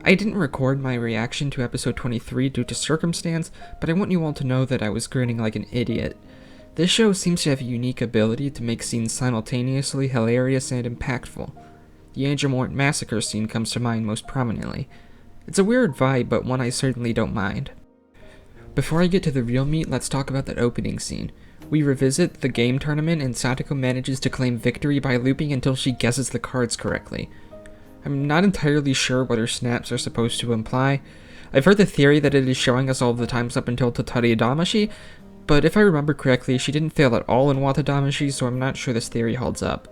I didn't record my reaction to episode 23 due to circumstance, but I want you all to know that I was grinning like an idiot. This show seems to have a unique ability to make scenes simultaneously hilarious and impactful. The Angel Mort massacre scene comes to mind most prominently. It's a weird vibe, but one I certainly don't mind. Before I get to the real meat, let's talk about that opening scene. We revisit the game tournament and Satoko manages to claim victory by looping until she guesses the cards correctly. I'm not entirely sure what her snaps are supposed to imply. I've heard the theory that it is showing us all the times up until Tatari Damashi, but if I remember correctly, she didn't fail at all in Wata Damashi, so I'm not sure this theory holds up.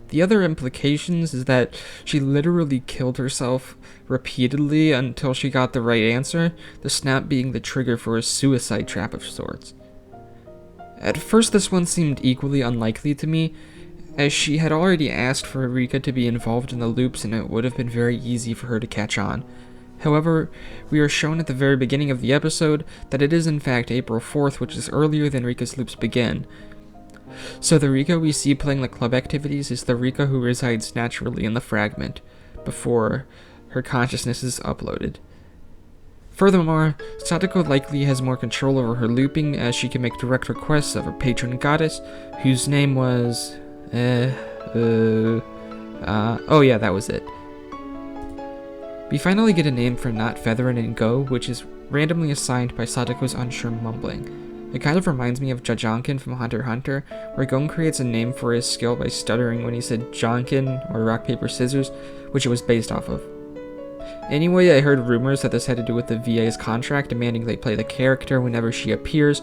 The other implications is that she literally killed herself repeatedly until she got the right answer, the snap being the trigger for a suicide trap of sorts. At first this one seemed equally unlikely to me, as she had already asked for Rika to be involved in the loops and it would have been very easy for her to catch on. However, we are shown at the very beginning of the episode that it is in fact April 4th, which is earlier than Rika's loops begin. So the Rika we see playing the club activities is the Rika who resides naturally in the fragment, before her consciousness is uploaded. Furthermore, Satoko likely has more control over her looping as she can make direct requests of her patron goddess, whose name was... oh yeah, that was it. We finally get a name for Not Featherin and Go, which is randomly assigned by Satoko's unsure mumbling. It kind of reminds me of Jajanken from Hunter x Hunter, where Gon creates a name for his skill by stuttering when he said Jonkin or rock, paper, scissors, which it was based off of. Anyway, I heard rumors that this had to do with the VA's contract demanding they play the character whenever she appears,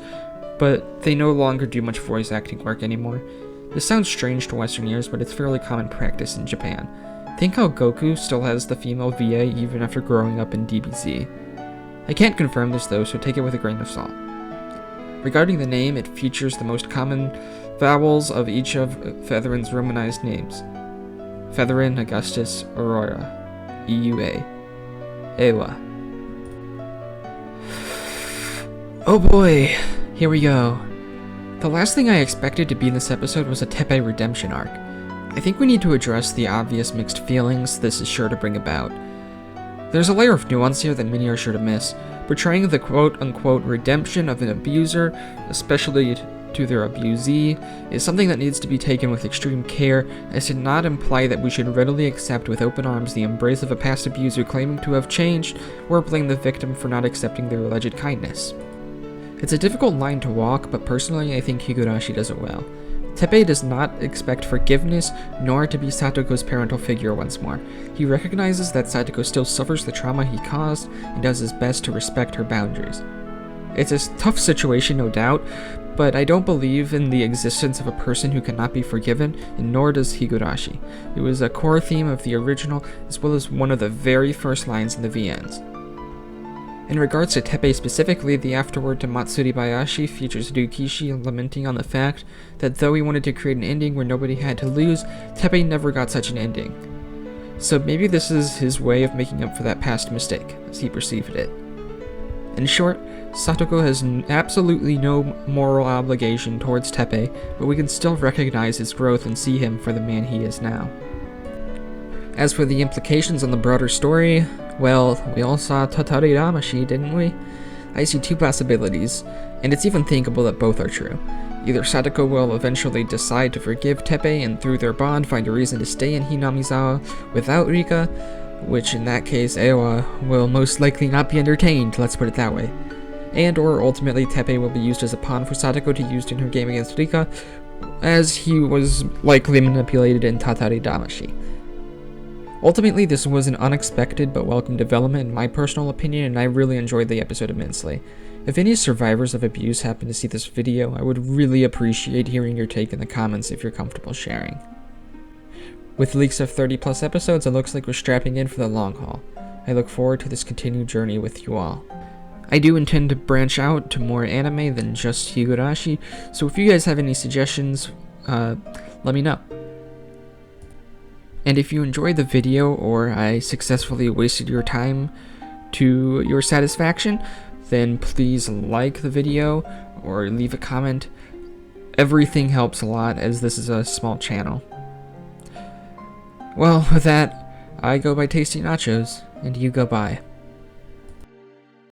but they no longer do much voice acting work anymore. This sounds strange to Western ears, but it's fairly common practice in Japan. Think how Goku still has the female VA even after growing up in DBZ. I can't confirm this though, so take it with a grain of salt. Regarding the name, it features the most common vowels of each of Featherin's romanized names. Featherin, Augustus, Aurora, EUA, Ewa. Oh boy, here we go. The last thing I expected to be in this episode was a Teppei redemption arc. I think we need to address the obvious mixed feelings this is sure to bring about. There's a layer of nuance here that many are sure to miss. Portraying the quote-unquote redemption of an abuser, especially to their abusee, is something that needs to be taken with extreme care, as to not imply that we should readily accept with open arms the embrace of a past abuser claiming to have changed, or blame the victim for not accepting their alleged kindness. It's a difficult line to walk, but personally I think Higurashi does it well. Teppei does not expect forgiveness, nor to be Satoko's parental figure once more. He recognizes that Satoko still suffers the trauma he caused, and does his best to respect her boundaries. It's a tough situation, no doubt, but I don't believe in the existence of a person who cannot be forgiven, and nor does Higurashi. It was a core theme of the original, as well as one of the very first lines in the VNs. In regards to Teppei specifically, the afterword to Matsuri Bayashi features Ryukishi lamenting on the fact that though he wanted to create an ending where nobody had to lose, Teppei never got such an ending. So maybe this is his way of making up for that past mistake, as he perceived it. In short, Satoko has absolutely no moral obligation towards Teppei, but we can still recognize his growth and see him for the man he is now. As for the implications on the broader story, well, we all saw Tatari Damashi, didn't we? I see two possibilities, and it's even thinkable that both are true. Either Satoko will eventually decide to forgive Teppei and through their bond find a reason to stay in Hinamizawa without Rika, which in that case Ewa will most likely not be entertained, let's put it that way. And or ultimately Teppei will be used as a pawn for Satoko to use in her game against Rika, as he was likely manipulated in Tatari Damashi. Ultimately, this was an unexpected but welcome development in my personal opinion, and I really enjoyed the episode immensely. If any survivors of abuse happen to see this video, I would really appreciate hearing your take in the comments if you're comfortable sharing. With leaks of 30 plus episodes, it looks like we're strapping in for the long haul. I look forward to this continued journey with you all. I do intend to branch out to more anime than just Higurashi, so if you guys have any suggestions, let me know. And if you enjoyed the video or I successfully wasted your time to your satisfaction, then please like the video or leave a comment. Everything helps a lot as this is a small channel. Well, with that, I go by Tasty Nachos. and you go by.